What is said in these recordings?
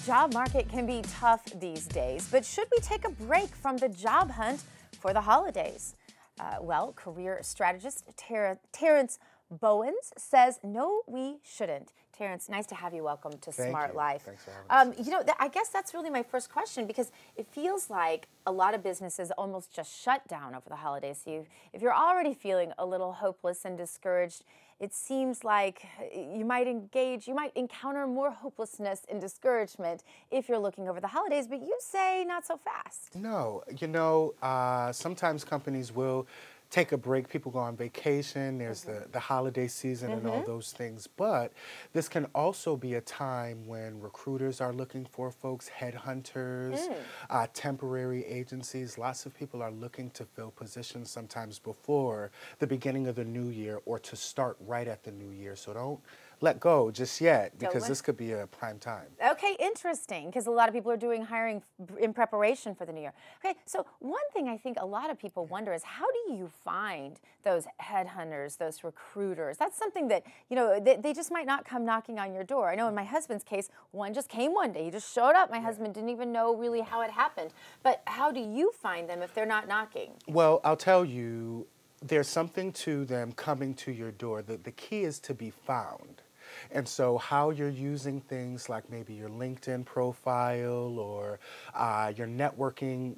job market can be tough these days, but should we take a break from the job hunt for the holidays? Well, career strategist Terrance Bowens says, no, we shouldn't. Terrance, nice to have you. Welcome to Smart Life. Thanks for having us. You know, I guess that's really my first question, because it feels like a lot of businesses almost just shut down over the holidays. So if you're already feeling a little hopeless and discouraged, it seems like you might encounter more hopelessness and discouragement if you're looking over the holidays, but you say not so fast. No, you know, sometimes companies will take a break. People go on vacation. There's the holiday season and all those things. But this can also be a time when recruiters are looking for folks, headhunters, temporary agencies. Lots of people are looking to fill positions sometimes before the beginning of the new year or to start right at the new year. So don't let go just yet, because this could be a prime time. Okay, interesting, because a lot of people are doing hiring in preparation for the new year. Okay, so one thing I think a lot of people wonder is, how do you find those headhunters, those recruiters? That's something that, you know, they just might not come knocking on your door. I know in my husband's case, one just came one day. He just showed up. My husband didn't even know really how it happened. But how do you find them if they're not knocking? Well, I'll tell you, there's something to them coming to your door. The key is to be found. And so how you're using things like maybe your LinkedIn profile or your networking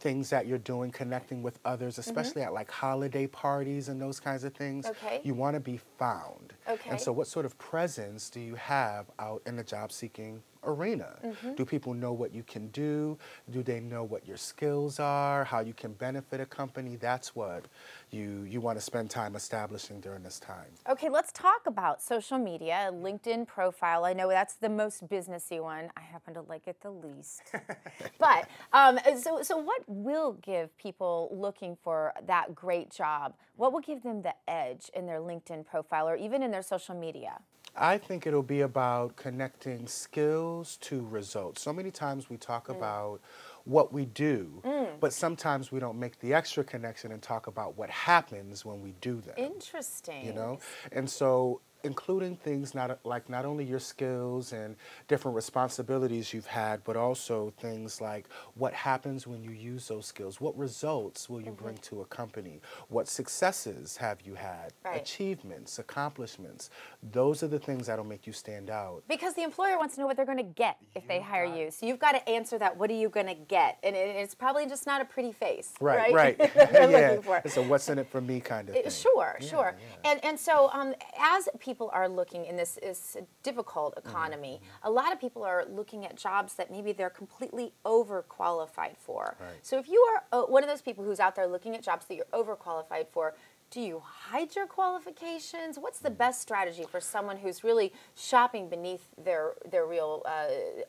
things that you're doing, connecting with others, especially at like holiday parties and those kinds of things, you want to be found. And so what sort of presence do you have out in the job seeking arena? Do people know what you can do? Do they know what your skills are? How you can benefit a company? That's what you want to spend time establishing during this time. Okay, let's talk about social media, LinkedIn profile. I know that's the most businessy one. I happen to like it the least. But so what will give people looking for that great job, what will give them the edge in their LinkedIn profile or even in their social media? I think it'll be about connecting skills to results. So many times we talk about what we do, but sometimes we don't make the extra connection and talk about what happens when we do them. Interesting. You know? And so including things not only your skills and different responsibilities you've had, but also things like what happens when you use those skills. What results will you bring to a company? What successes have you had? Achievements, accomplishments. Those are the things that'll make you stand out. Because the employer wants to know what they're going to get if they hire you. So you've got to answer that, what are you going to get? And it's probably just not a pretty face. Right. Looking for. It's a what's in it for me kind of thing. Sure. And so as people are looking in this difficult economy, a lot of people are looking at jobs that maybe they're completely overqualified for. So if you are one of those people who's out there looking at jobs that you're overqualified for, do you hide your qualifications? What's the best strategy for someone who's really shopping beneath their real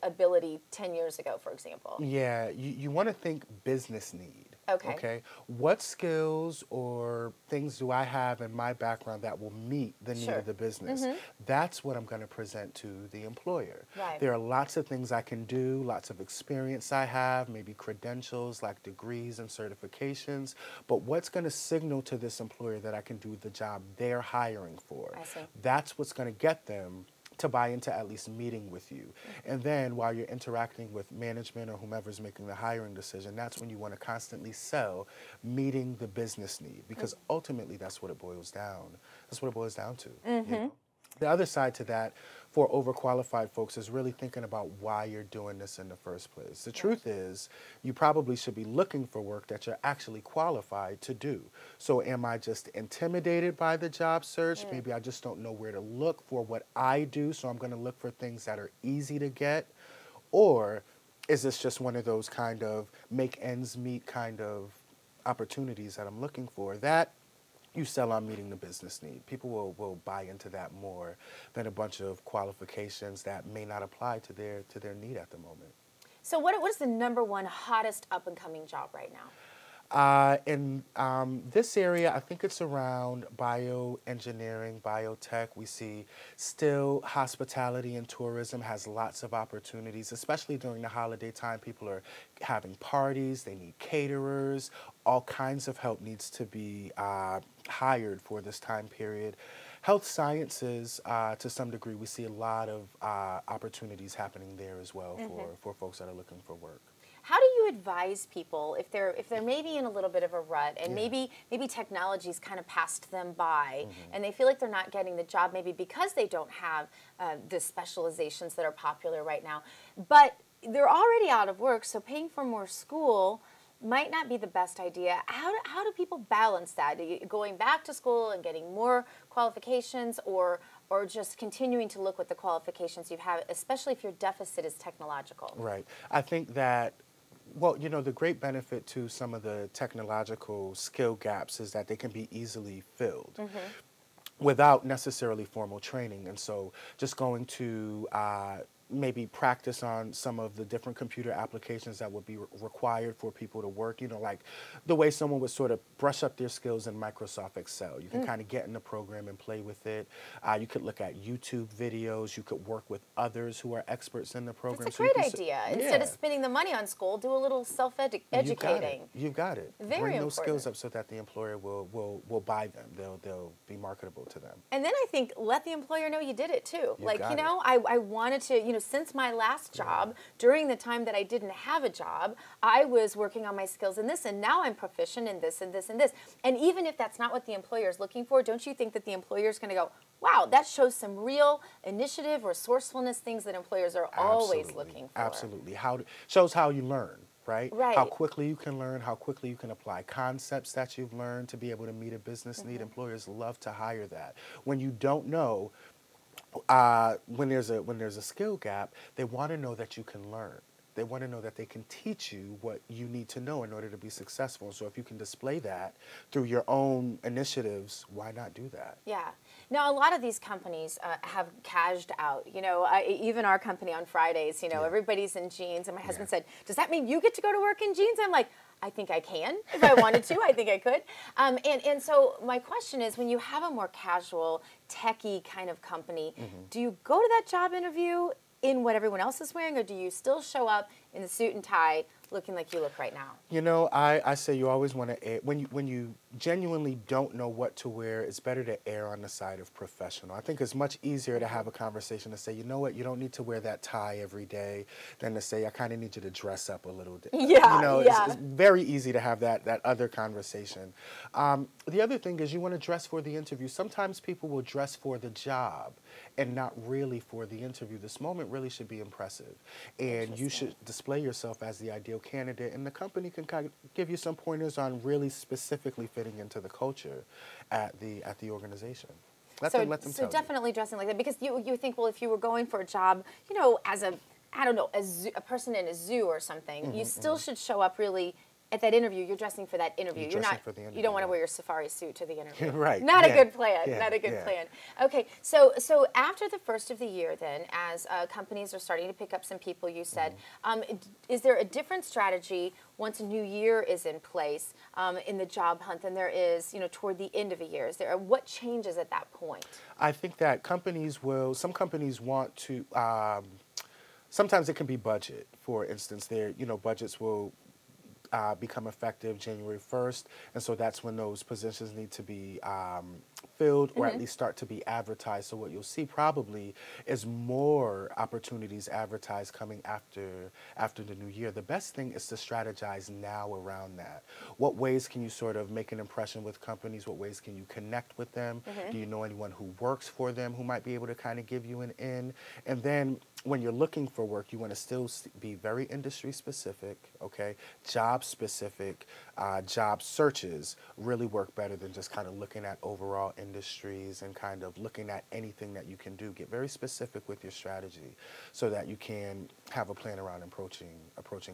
ability 10 years ago, for example? Yeah, you want to think business need. Okay. What skills or things do I have in my background that will meet the need of the business? That's what I'm going to present to the employer. There are lots of things I can do, lots of experience I have, maybe credentials like degrees and certifications, but what's going to signal to this employer that I can do the job they're hiring for? That's what's going to get them to buy into at least meeting with you. And then while you're interacting with management or whomever's making the hiring decision, that's when you want to constantly sell meeting the business need, because ultimately that's what it boils down. That's what it boils down to. You know? The other side to that for overqualified folks is really thinking about why you're doing this in the first place. The truth is, you probably should be looking for work that you're actually qualified to do. So am I just intimidated by the job search? Maybe I just don't know where to look for what I do, so I'm going to look for things that are easy to get? Or is this just one of those kind of make ends meet kind of opportunities that I'm looking for? That you sell on meeting the business need. People will buy into that more than a bunch of qualifications that may not apply to their need at the moment. So what is the #1 hottest up-and-coming job right now? In this area, I think it's around bioengineering, biotech. We see still hospitality and tourism has lots of opportunities, especially during the holiday time. People are having parties, they need caterers, all kinds of help needs to be hired for this time period. Health sciences, to some degree, we see a lot of opportunities happening there as well for folks that are looking for work. How do you advise people if they're maybe in a little bit of a rut and maybe technology's kind of passed them by and they feel like they're not getting the job maybe because they don't have the specializations that are popular right now, but they're already out of work, so paying for more school might not be the best idea. How do people balance that? Are you going back to school and getting more qualifications, or just continuing to look with the qualifications you have, especially if your deficit is technological? Right. I think that, well, you know, the great benefit to some of the technological skill gaps is that they can be easily filled without necessarily formal training. And so just going to maybe practice on some of the different computer applications that would be required for people to work, you know, like the way someone would sort of brush up their skills in Microsoft Excel. You can kind of get in the program and play with it. You could look at YouTube videos. You could work with others who are experts in the program. That's a great idea. Instead of spending the money on school, do a little self-educating. You've got it. Very Bring important. those skills up so that the employer will buy them. They'll be marketable to them. And then I think let the employer know you did it too. Like, you know, I wanted to, you know, since my last job, during the time that I didn't have a job, I was working on my skills in this, and now I'm proficient in this and this and this. And even if that's not what the employer is looking for, don't you think that the employer is going to go, wow, that shows some real initiative, resourcefulness, things that employers are always looking for? Absolutely. Shows how you learn. Right? Right. How quickly you can learn, how quickly you can apply concepts that you've learned to be able to meet a business need. Employers love to hire that. When you don't know, when there's a skill gap, they want to know that you can learn. They want to know that they can teach you what you need to know in order to be successful. So if you can display that through your own initiatives, why not do that? Yeah. Now, a lot of these companies have cashed out. You know, even our company on Fridays, you know, everybody's in jeans. And my husband said, does that mean you get to go to work in jeans? I'm like, I think I can. If I wanted to, I think I could. And so my question is, when you have a more casual, techie kind of company, do you go to that job interview in what everyone else is wearing, or do you still show up in the suit and tie looking like you look right now? You know, I say you always want to, when you genuinely don't know what to wear, it's better to err on the side of professional. I think it's much easier to have a conversation to say, you know what, you don't need to wear that tie every day, than to say, I kind of need you to dress up a little bit. Yeah, you know, it's very easy to have that other conversation. The other thing is you want to dress for the interview. Sometimes people will dress for the job and not really for the interview. This moment really should be impressive, and you should display yourself as the ideal candidate, and the company can kind of give you some pointers on really specifically fitting into the culture at the organization. Let them tell definitely dressing like that, because you think, well, if you were going for a job, you know, as a a person in a zoo or something, you still should show up really. At that interview, you're dressing for that interview. You don't want to wear your safari suit to the interview. Right. Not a good plan. Not a good plan. Okay. So after the first of the year, then, as companies are starting to pick up some people, you said, is there a different strategy once a new year is in place in the job hunt than there is, you know, toward the end of a year? What changes at that point? I think that some companies want to. Sometimes it can be budget. For instance, budgets will become effective January 1st, and so that's when those positions need to be filled, or at least start to be advertised. So what you'll see probably is more opportunities advertised coming after the new year. The best thing is to strategize now around that. What ways can you sort of make an impression with companies? What ways can you connect with them? Do you know anyone who works for them who might be able to kind of give you an in? And then when you're looking for work, you want to still be very industry specific, okay? Job specific, job searches really work better than just kind of looking at overall industries and kind of looking at anything that you can do. Get very specific with your strategy so that you can have a plan around approaching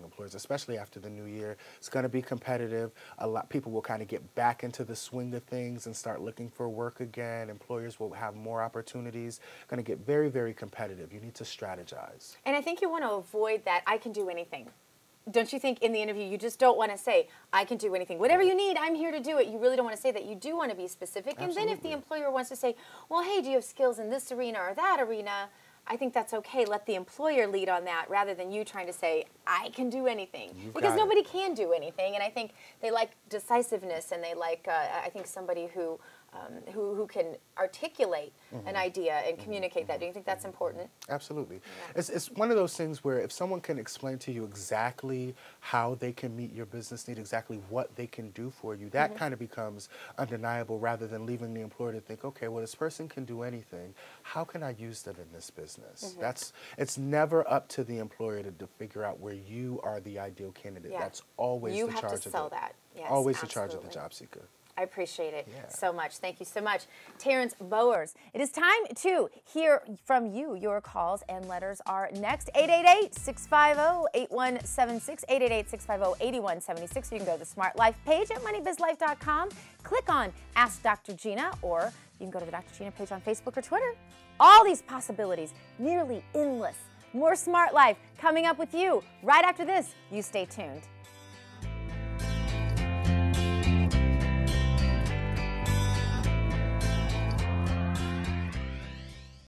employers, especially after the new year. It's going to be competitive. A lot people will kind of get back into the swing of things and start looking for work again. Employers will have more opportunities. Going to get very, very competitive. You need to strategize. And I think you want to avoid that I can do anything. Don't you think in the interview you just don't want to say, I can do anything. Whatever you need, I'm here to do it. You really don't want to say that. You do want to be specific. Absolutely. And then if the employer wants to say, well, hey, do you have skills in this arena or that arena? I think that's okay. Let the employer lead on that rather than you trying to say, I can do anything. Because nobody can do anything. And I think they like decisiveness, and they like, I think, somebody who who can articulate an idea and communicate that. Do you think that's important? Absolutely. Yeah. It's one of those things where if someone can explain to you exactly how they can meet your business need, exactly what they can do for you, that kind of becomes undeniable, rather than leaving the employer to think, okay, well, this person can do anything. How can I use them in this business? It's never up to the employer to figure out where you are the ideal candidate. Yeah. That's always the charge of it. You have to sell that. Yes, always the charge of the job seeker. I appreciate it so much. Thank you so much. Terrance Bowens. It is time to hear from you. Your calls and letters are next. 888-650-8176, 888-650-8176. You can go to the Smart Life page at moneybizlife.com. Click on Ask Dr. Gina, or you can go to the Dr. Gina page on Facebook or Twitter. All these possibilities, nearly endless. More Smart Life coming up with you right after this. You stay tuned.